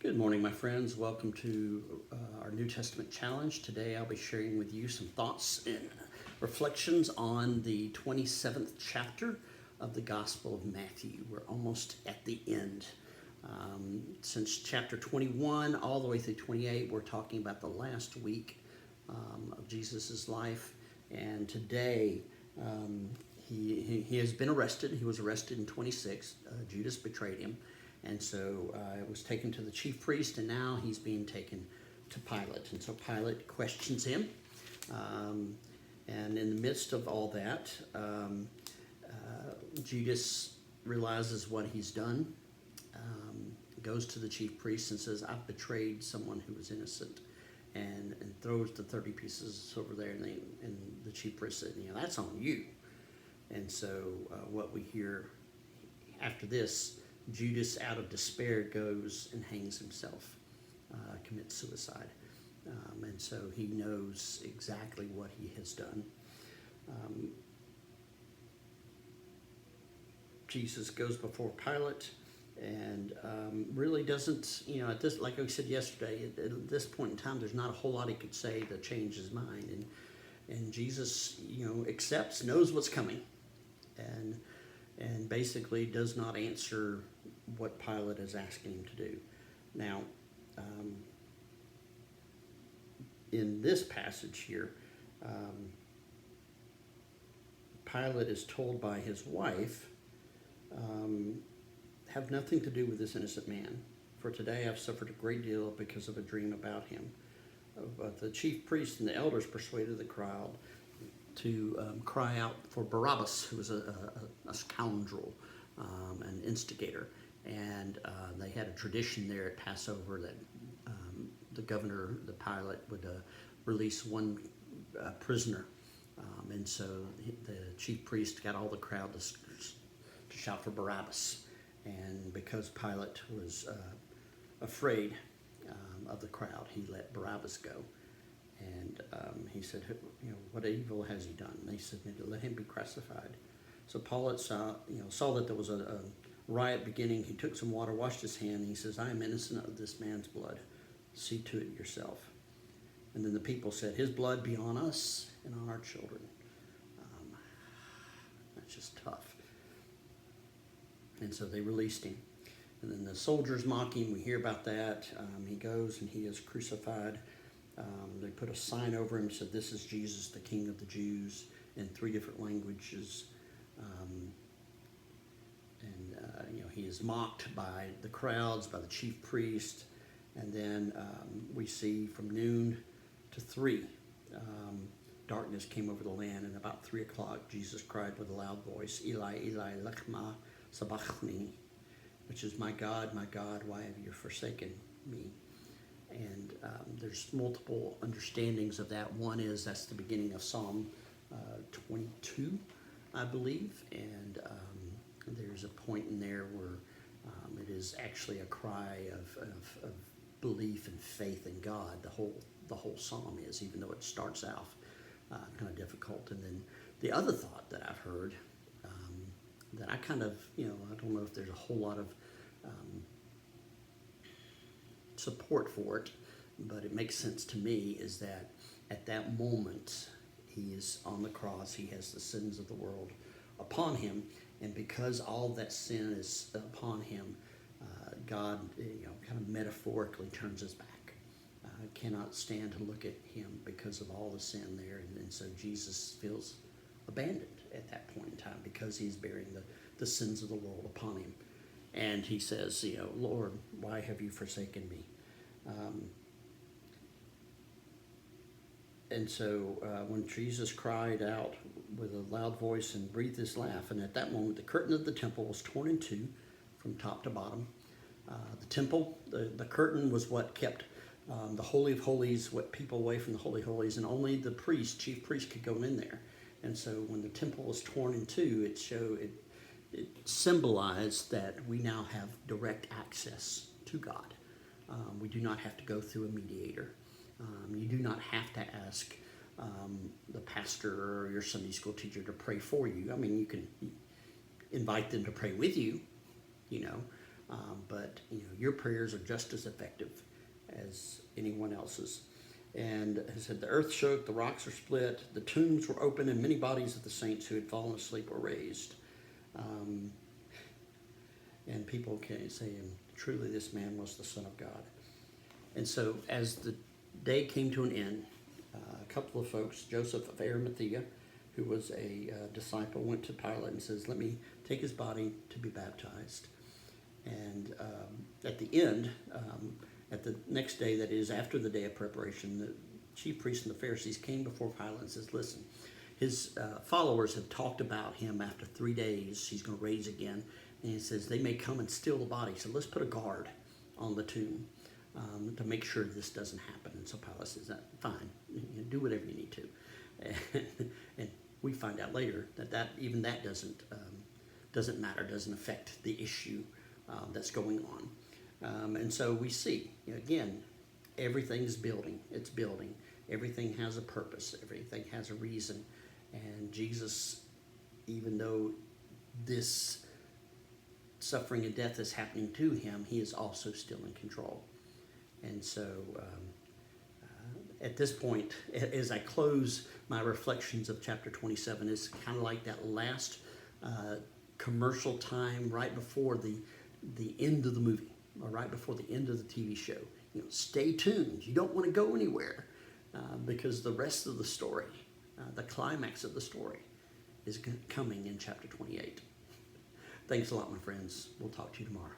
Good morning, my friends. Welcome to our New Testament challenge. Today I'll be sharing with you some thoughts and reflections on the 27th chapter of the Gospel of Matthew. We're almost at the end. Since chapter 21 all the way through 28, we're talking about the last week of Jesus' life. And today he has been arrested. He was arrested in 26. Judas betrayed him. And so it was taken to the chief priest, and now he's being taken to Pilate. And so Pilate questions him. And in the midst of all that, Judas realizes what he's done, goes to the chief priest and says, I've betrayed someone who was innocent, and throws the 30 pieces over there. And the chief priest said, that's on you. And so what we hear after this, Judas, out of despair, goes and hangs himself, commits suicide. And so he knows exactly what he has done. Jesus goes before Pilate and really doesn't, at this, like I said yesterday, at this point in time, there's not a whole lot he could say to change his mind. And Jesus, accepts, knows what's coming, and basically does not answer what Pilate is asking him to do. Now, in this passage here, Pilate is told by his wife, have nothing to do with this innocent man, for today I've suffered a great deal because of a dream about him. But the chief priests and the elders persuaded the crowd to cry out for Barabbas, who was a scoundrel, an instigator. And they had a tradition there at Passover that the governor, the Pilate, would release one prisoner. And so the chief priest got all the crowd to shout for Barabbas. And because Pilate was afraid of the crowd, he let Barabbas go. And he said, what evil has he done? And they said, let him be crucified. So Pilate saw that there was a riot beginning. He took some water, washed his hand, and he says, I am innocent of this man's blood. See to it yourself. And then the people said, his blood be on us and on our children. That's just tough. And so they released him. And then the soldiers mock him. We hear about that. He goes and he is crucified. They put a sign over him, said, this is Jesus, the King of the Jews, in 3 different languages. He is mocked by the crowds, by the chief priest. And then we see from noon to 3, darkness came over the land. And about 3 o'clock, Jesus cried with a loud voice, Eli, Eli, lema sabachthani, which is, my God, why have you forsaken me? And there's multiple understandings of that. One is that's the beginning of Psalm 22, I believe. And there's a point in there where it is actually a cry of belief and faith in God. The whole psalm is, even though it starts out kind of difficult. And then the other thought that I've heard that I kind of, I don't know if there's a whole lot of support for it, but it makes sense to me, is that at that moment he is on the cross. He has the sins of the world upon him, and because all that sin is upon him, God, kind of metaphorically turns his back. Cannot stand to look at him because of all the sin there, and so Jesus feels abandoned at that point in time because he's bearing the sins of the world upon him. And he says, Lord, why have you forsaken me? And so when Jesus cried out with a loud voice and breathed his laugh, and at that moment the curtain of the temple was torn in two from top to bottom. The temple, the curtain was what kept the Holy of Holies, what people away from the Holy of Holies, and only the chief priest could go in there. And so when the temple was torn in two, it symbolized that we now have direct access to God. We do not have to go through a mediator. You do not have to ask the pastor or your Sunday school teacher to pray for you. I mean, you can invite them to pray with you, but your prayers are just as effective as anyone else's. And he said, the earth shook, the rocks were split, the tombs were opened, and many bodies of the saints who had fallen asleep were raised. And people can say, truly this man was the Son of God. And so as the day came to an end, a couple of folks, Joseph of Arimathea, who was a disciple, went to Pilate and says, let me take his body to be baptized. And at the end, at the next day, that is after the day of preparation, the chief priests and the Pharisees came before Pilate and says, listen, his followers have talked about him after 3 days, he's going to raise again. And he says, they may come and steal the body. So let's put a guard on the tomb to make sure this doesn't happen. And so Pilate says, fine, do whatever you need to. And we find out later that even that doesn't matter, doesn't affect the issue that's going on. And so we see, again, everything's building. It's building. Everything has a purpose. Everything has a reason. And Jesus, even though this suffering and death is happening to him, he is also still in control. And so at this point, as I close my reflections of chapter 27, it's kind of like that last commercial time right before the end of the movie, or right before the end of the TV show. Stay tuned. You don't want to go anywhere because the rest of the story, the climax of the story, is coming in chapter 28. Thanks a lot, my friends. We'll talk to you tomorrow.